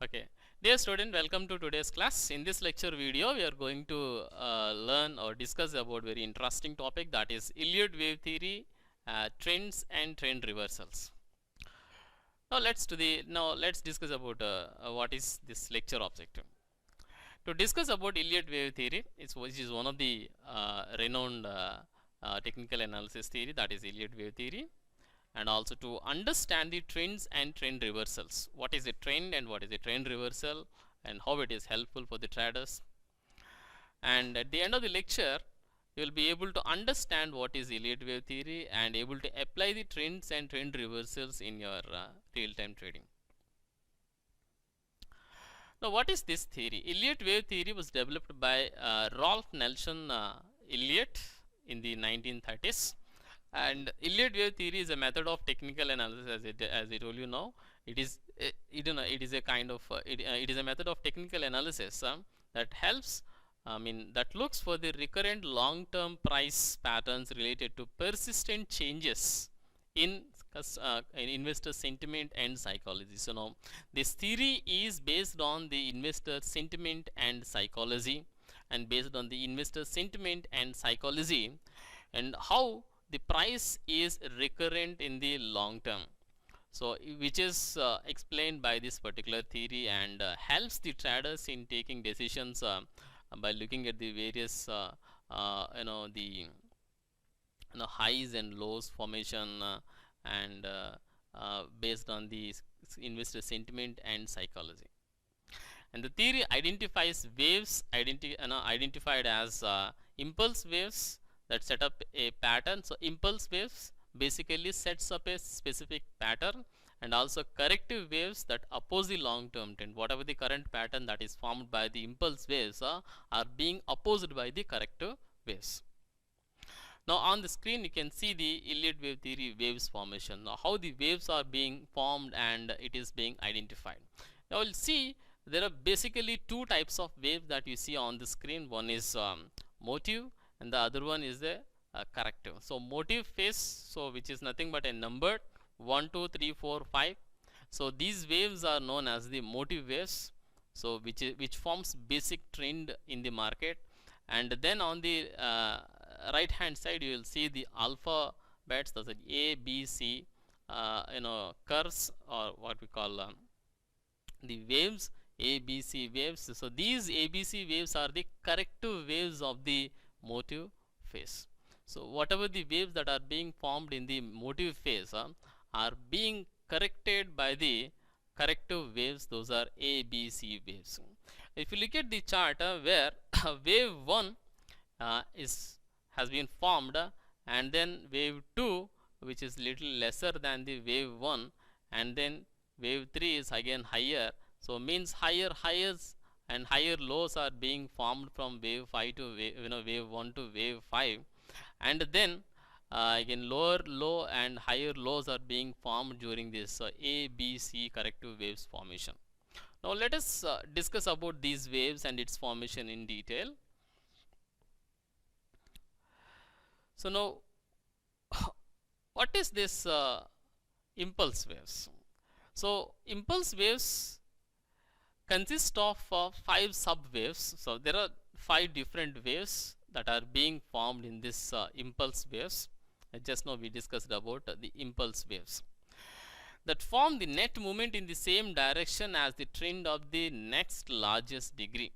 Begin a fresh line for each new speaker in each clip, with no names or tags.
Okay, dear student, welcome to today's class. In this lecture video, we are going to learn or discuss about very interesting topic, that is Elliott wave theory, trends and trend reversals. Now let's discuss about what is this lecture objective. To discuss about Elliott wave theory, which is one of the renowned technical analysis theory, that is Elliott wave theory, and also to understand the trends and trend reversals. What is a trend and what is a trend reversal, and how it is helpful for the traders. And at the end of the lecture, you will be able to understand what is Elliott wave theory and able to apply the trends and trend reversals in your real-time trading. Now, what is this theory? Elliott wave theory was developed by Rolf Nelson Elliott in the 1930s. And Elliott wave theory is a method of technical analysis, as I told you now. It is it is a kind of it is a method of technical analysis that helps. That looks for the recurrent long-term price patterns related to persistent changes in investor sentiment and psychology. So now this theory is based on the investor sentiment and psychology, and based on the investor sentiment and psychology, and how the price is recurrent in the long term. So which is explained by this particular theory, and helps the traders in taking decisions by looking at the various the highs and lows formation, and based on the investor sentiment and psychology. And the theory identifies waves identified as impulse waves that set up a pattern. So impulse waves basically sets up a specific pattern, and also corrective waves that oppose the long-term trend. Whatever the current pattern that is formed by the impulse waves are being opposed by the corrective waves. Now on the screen you can see the Elliott wave theory waves formation. Now how the waves are being formed and it is being identified. Now we'll see there are basically two types of waves that you see on the screen. One is motive, and the other one is the corrective. So motive phase, so which is nothing but a number 1 2 3 4 5. So these waves are known as the motive waves, so which forms basic trend in the market. And then on the right hand side you will see the alphabets, that's A B C curves, or what we call the waves, ABC waves. So these ABC waves are the corrective waves of the motive phase. So whatever the waves that are being formed in the motive phase are being corrected by the corrective waves. Those are ABC waves. If you look at the chart where wave 1 has been formed, and then wave 2, which is little lesser than the wave 1, and then wave 3 is again higher. So means higher highs and higher lows are being formed from wave 5 to wave 1 to wave 5, and then again lower low and higher lows are being formed during this ABC corrective waves formation. Now let us discuss about these waves and its formation in detail. So now what is this impulse waves? So impulse waves consist of 5 subwaves. So there are 5 different waves that are being formed in this impulse waves. Just now we discussed about the impulse waves that form the net movement in the same direction as the trend of the next largest degree.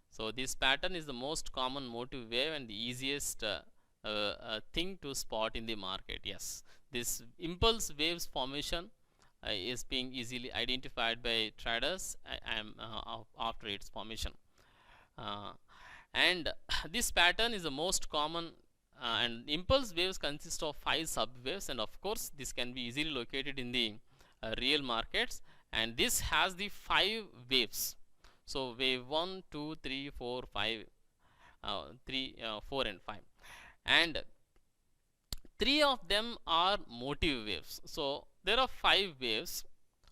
So this pattern is the most common motive wave and the easiest thing to spot in the market. Yes, this impulse waves formation is being easily identified by traders after its formation, and this pattern is the most common, and impulse waves consist of 5 subwaves, and of course this can be easily located in the real markets, and this has the 5 waves. So wave 1 2 3 4 5 4 and 5, and 3 of them are motive waves. So there are 5 waves,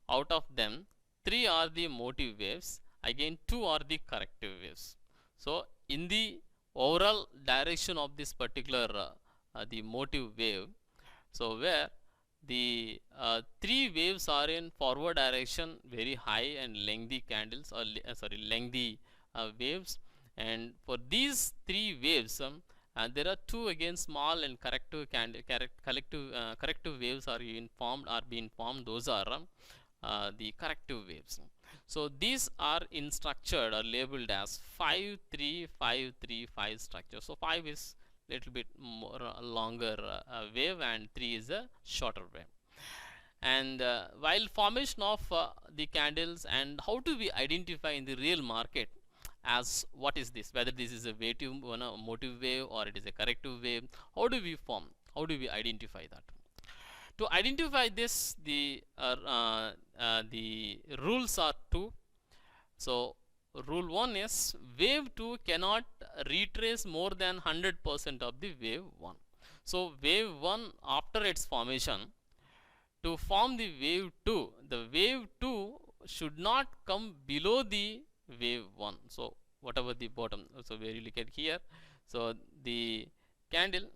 out of them 3 are the motive waves, again 2 are the corrective waves. So in the overall direction of this particular the motive wave, so where the three waves are in forward direction, very high and lengthy candles, or lengthy waves. And for these three waves, and there are two again small and corrective waves are being formed. Those are the corrective waves. So these are in structured or labeled as 5-3-5-3-5 structure. So 5 is little bit more longer wave, and 3 is a shorter wave. And while formation of the candles, and how do we identify in the real market as what is this, whether this is a motive wave or it is a corrective wave, how do we identify that? To identify this, the rules are two. So rule 1 is wave 2 cannot retrace more than 100% of the wave 1. So wave 1, after its formation, to form the wave 2, the wave 2 should not come below the wave 1. So whatever the bottom, so where you look at here, so the candle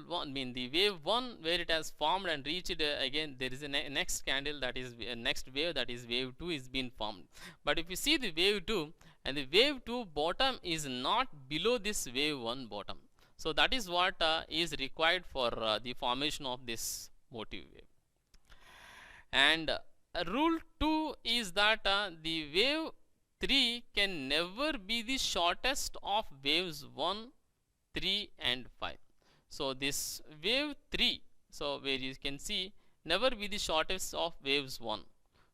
one, mean the wave 1 where it has formed and reached, again there is a next candle, that is next wave, that is wave 2 is being formed. But if you see the wave 2, and the wave 2 bottom is not below this wave 1 bottom, so that is what is required for the formation of this motive wave. And rule 2 is that the wave 3 can never be the shortest of waves 1, 3 and 5. So this wave 3, so where you can see, never be the shortest of waves 1.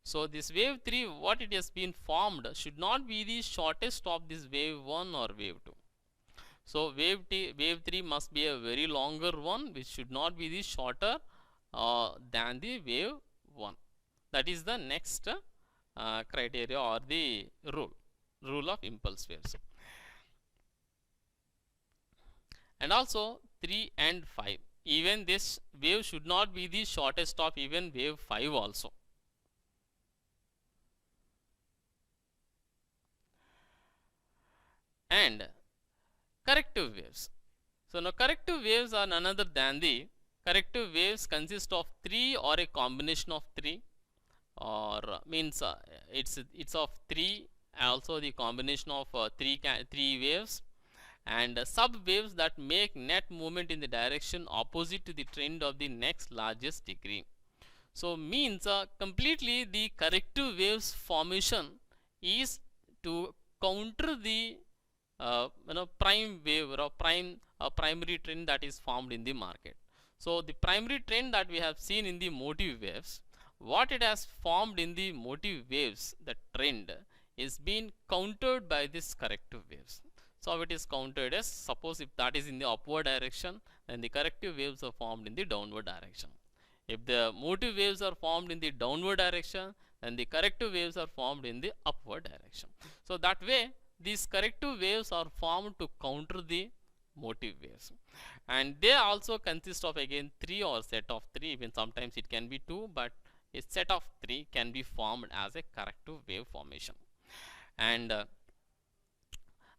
So this wave 3, what it has been formed, should not be the shortest of this wave 1 or wave 2. So wave 3 must be a very longer one, which should not be the shorter than the wave 1. That is the next criteria or the rule of impulse waves. And also 3 and 5, even this wave should not be the shortest of even wave 5 also. And corrective waves. So now corrective waves are none other than the corrective waves consist of 3 or a combination of 3, or means it's of 3, also the combination of 3 waves, and sub waves that make net movement in the direction opposite to the trend of the next largest degree. So means completely the corrective waves formation is to counter the prime wave or primary trend that is formed in the market. So the primary trend that we have seen in the motive waves, what it has formed in the motive waves, the trend is being countered by this corrective waves. So it is countered as, suppose if that is in the upward direction, then the corrective waves are formed in the downward direction. If the motive waves are formed in the downward direction, then the corrective waves are formed in the upward direction. So that way these corrective waves are formed to counter the motive waves, and they also consist of again 3 or set of 3, even sometimes it can be 2, but a set of 3 can be formed as a corrective wave formation. And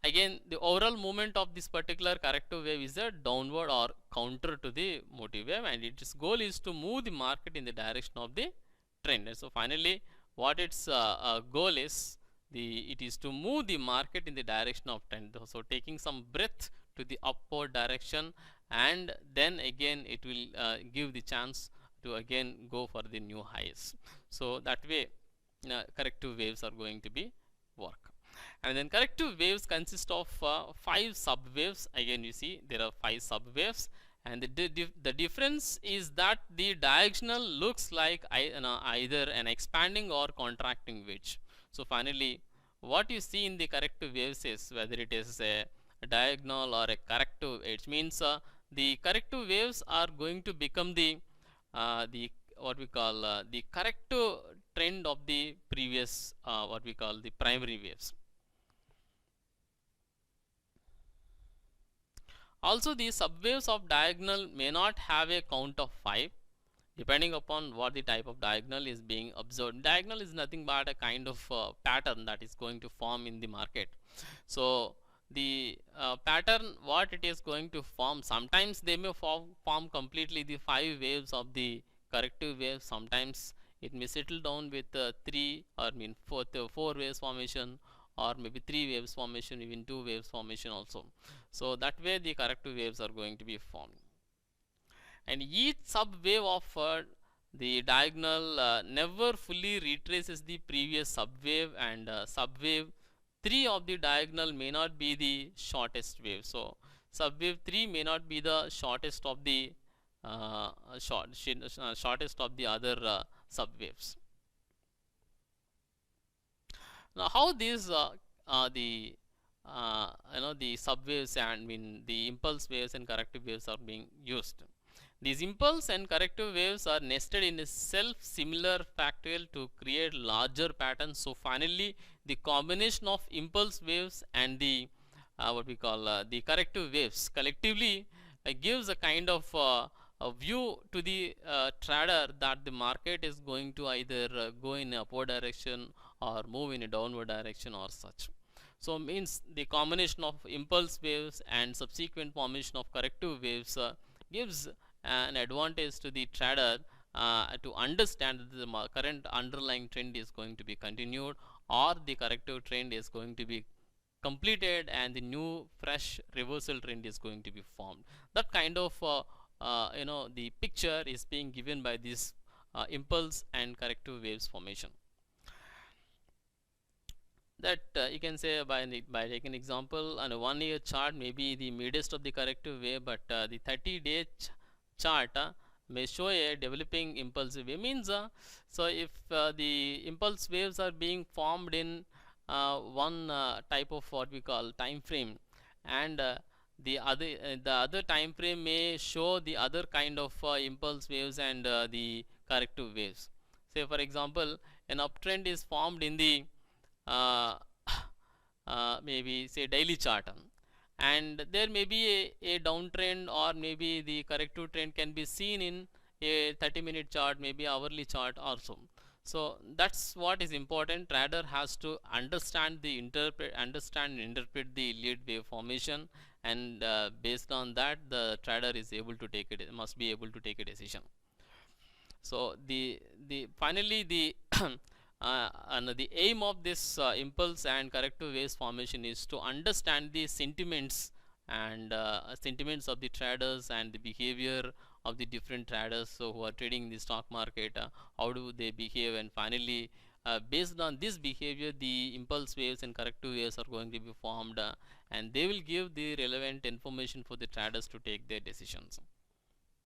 again the overall movement of this particular corrective wave is a downward or counter to the motive wave, and its goal is to move the market in the direction of the trend. And so finally what its goal is, it is to move the market in the direction of trend. So taking some breadth to the upward direction, and then again it will give the chance to again go for the new highs. So that way corrective waves are going to be work. And then corrective waves consist of 5 sub waves. Again you see there are 5 sub waves, and the difference is that the diagonal looks like either an expanding or contracting wedge. So finally what you see in the corrective waves is whether it is a diagonal or a corrective, it means the corrective waves are going to become the what we call the corrective trend of the previous what we call the primary waves. Also the subwaves of diagonal may not have a count of 5, depending upon what the type of diagonal is being observed. Diagonal is nothing but a kind of pattern that is going to form in the market. So the pattern what it is going to form, sometimes they may form completely the 5 waves of the corrective wave, sometimes it may settle down with 3 or mean 4 waves formation, or maybe 3 waves formation, even 2 waves formation also. So that way the corrective waves are going to be formed, and each subwave of the diagonal never fully retraces the previous subwave, and subwave 3 of the diagonal may not be the shortest wave. So subwave 3 may not be the shortest of the shortest of the other subwaves. Now how these the the subwaves and the impulse waves and corrective waves are being used. These impulse and corrective waves are nested in a self-similar factorial to create larger patterns. So finally, the combination of impulse waves and the what we call the corrective waves collectively gives a kind of a view to the trader that the market is going to either go in upward direction or move in a downward direction or such. So means the combination of impulse waves and subsequent formation of corrective waves gives an advantage to the trader to understand that the current underlying trend is going to be continued, or the corrective trend is going to be completed and the new fresh reversal trend is going to be formed. That kind of the picture is being given by this impulse and corrective waves formation. That you can say by taking example on a 1 year chart, maybe the midest of the corrective wave, but the 30-day chart may show a developing impulsive wave. Means so if the impulse waves are being formed in one type of what we call time frame, and the other time frame may show the other kind of impulse waves and the corrective waves. Say for example, an uptrend is formed in the uh, maybe say daily chart, and there may be a downtrend, or maybe the corrective trend can be seen in a 30-minute chart, maybe hourly chart also. So that's what is important. Trader has to understand and interpret the Elliott wave formation, and based on that the trader is able to take it, must be able to take a decision. So the finally the and the aim of this impulse and corrective waves formation is to understand the sentiments and sentiments of the traders and the behavior of the different traders, so who are trading in the stock market, how do they behave, and finally based on this behavior the impulse waves and corrective waves are going to be formed, and they will give the relevant information for the traders to take their decisions.